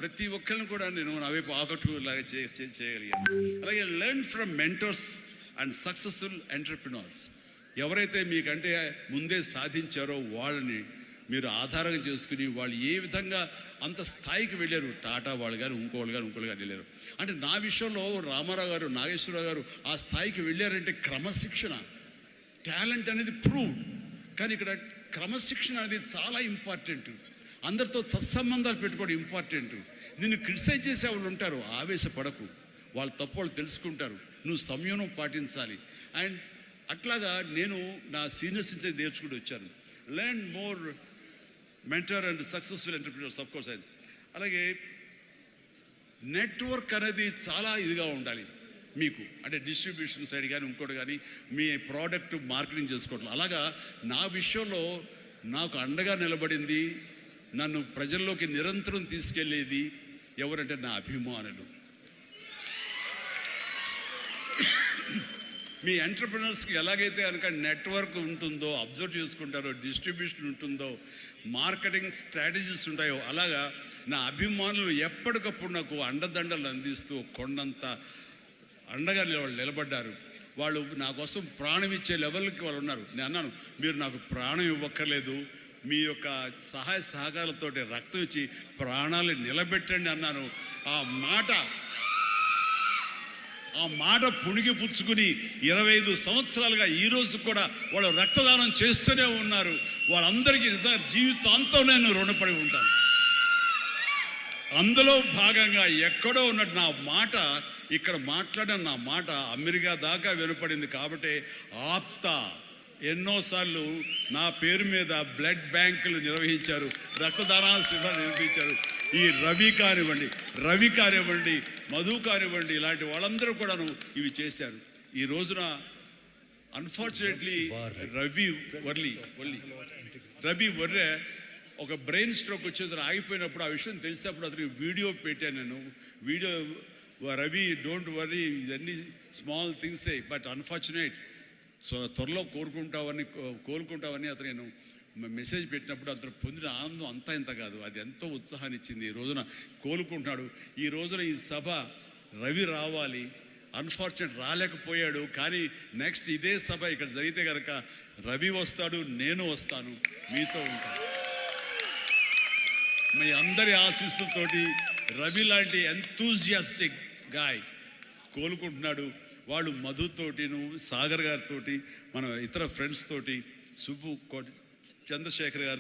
ప్రతి ఒక్కరిని కూడా నేను నా వైపు ఆకట్టుకునేలాగా చేయగలిగాను. అలాగే learn from mentors and successful entrepreneurs. ఎవరైతే మీకంటే ముందే సాధించారో వాళ్ళని మీరు ఆధారంగా చేసుకుని వాళ్ళు ఏ విధంగా అంత స్థాయికి వెళ్ళారు, టాటా వాళ్ళు కానీ ఇంకోళ్ళు కానీ వెళ్ళారు. అంటే నా విషయంలో రామారావు గారు, నాగేశ్వరరావు గారు ఆ స్థాయికి వెళ్ళారంటే క్రమశిక్షణ, టాలెంట్ అనేది ప్రూవ్డ్. కానీ ఇక్కడ క్రమశిక్షణ అనేది చాలా ఇంపార్టెంట్. అందరితో సత్సంబంధాలు పెట్టుకోవడం ఇంపార్టెంట్. నిన్ను క్రిటిసైజ్ చేసే వాళ్ళు ఉంటారు, ఆవేశపడకు. వాళ్ళ తప్పు వాళ్ళు తెలుసుకుంటారు. నువ్వు సంయమనం పాటించాలి. అండ్ అట్లాగా నేను నా సీనియర్స్ నుంచి నేర్చుకుంటూ వచ్చాను. Learn more mentor and successful entrepreneurs of course. అలాగే నెట్వర్క్ అనేది చాలా ఇదిగా ఉండాలి మీకు. అంటే డిస్ట్రిబ్యూషన్ సైడ్ కానీ ఇంకోటి కానీ మీ ప్రోడక్ట్ మార్కెటింగ్ చేసుకోవట్లేదు. అలాగా నా విషయంలో నాకు అండగా నిలబడింది, నన్ను ప్రజల్లోకి నిరంతరం తీసుకెళ్ళేది ఎవరంటే నా అభిమానులు. మీ ఎంటర్ప్రినర్స్కి ఎలాగైతే కనుక నెట్వర్క్ ఉంటుందో, అబ్జర్వ్ చేసుకుంటారో, డిస్ట్రిబ్యూషన్ ఉంటుందో, మార్కెటింగ్ స్ట్రాటజీస్ ఉంటాయో, అలాగా నా అభిమానులు ఎప్పటికప్పుడు నాకు అండదండలు అందిస్తూ కొండంత అండగా నిలబడ్డారు. వాళ్ళు నా కోసం ప్రాణం ఇచ్చే లెవెల్కి వాళ్ళు ఉన్నారు. నేను అన్నాను, మీరు నాకు ప్రాణం ఇవ్వక్కర్లేదు, మీ యొక్క సహాయ సహకారాలతో రక్తం ఇచ్చి ప్రాణాలు నిలబెట్టండి అన్నాను. ఆ మాట పుణిగి పుచ్చుకుని 25 సంవత్సరాలుగా ఈరోజు కూడా వాళ్ళు రక్తదానం చేస్తూనే ఉన్నారు. వాళ్ళందరికీ నిజంగా జీవితాంతం నేను రుణపడి ఉంటాను. అందులో భాగంగా ఎక్కడో ఉన్నట్టు నా మాట, ఇక్కడ మాట్లాడిన నా మాట అమెరికా దాకా వినపడింది. కాబట్టి ఎన్నోసార్లు నా పేరు మీద బ్లడ్ బ్యాంకులు నిర్వహించారు, రక్తదానాల శిబిరాలు నిర్వహించారు. ఈ రవి కానివ్వండి, మధు కానివ్వండి, ఇలాంటి వాళ్ళందరూ కూడాను ఇవి చేశారు. ఈ రోజున అన్ఫార్చునేట్లీ రవి వర్రే ఒక బ్రెయిన్ స్ట్రోక్ వచ్చేది ఆగిపోయినప్పుడు, ఆ విషయం తెలిసినప్పుడు అతనికి వీడియో పెట్టాను నేను. రవి డోంట్ వర్రీ, ఇవన్నీ స్మాల్ థింగ్సే, బట్ అన్ఫార్చునేట్, సో త్వరలో కోలుకుంటావని అతను నేను మెసేజ్ పెట్టినప్పుడు అతను పొందిన ఆనందం అంతా ఇంత కాదు, అది ఎంతో ఉత్సాహాన్ని ఇచ్చింది. ఈ రోజున కోలుకుంటున్నాడు. ఈ రోజున ఈ సభ రవి రావాలి, అన్ఫార్చునేట్ రాలేకపోయాడు. కానీ నెక్స్ట్ ఇదే సభ ఇక్కడ జరిగితే కనుక రవి వస్తాడు, నేను వస్తాను, మీతో ఉంటాను. మీ అందరి ఆశీస్సులతోటి రవి లాంటి ఎంతూజియాస్టిక్ గాయ్ కోలుకుంటున్నాడు. వాళ్ళు మధుతోటి, సాగర్ గారితో, మన ఇతర ఫ్రెండ్స్ తోటి, సుబ్బు చంద్రశేఖర్ గారు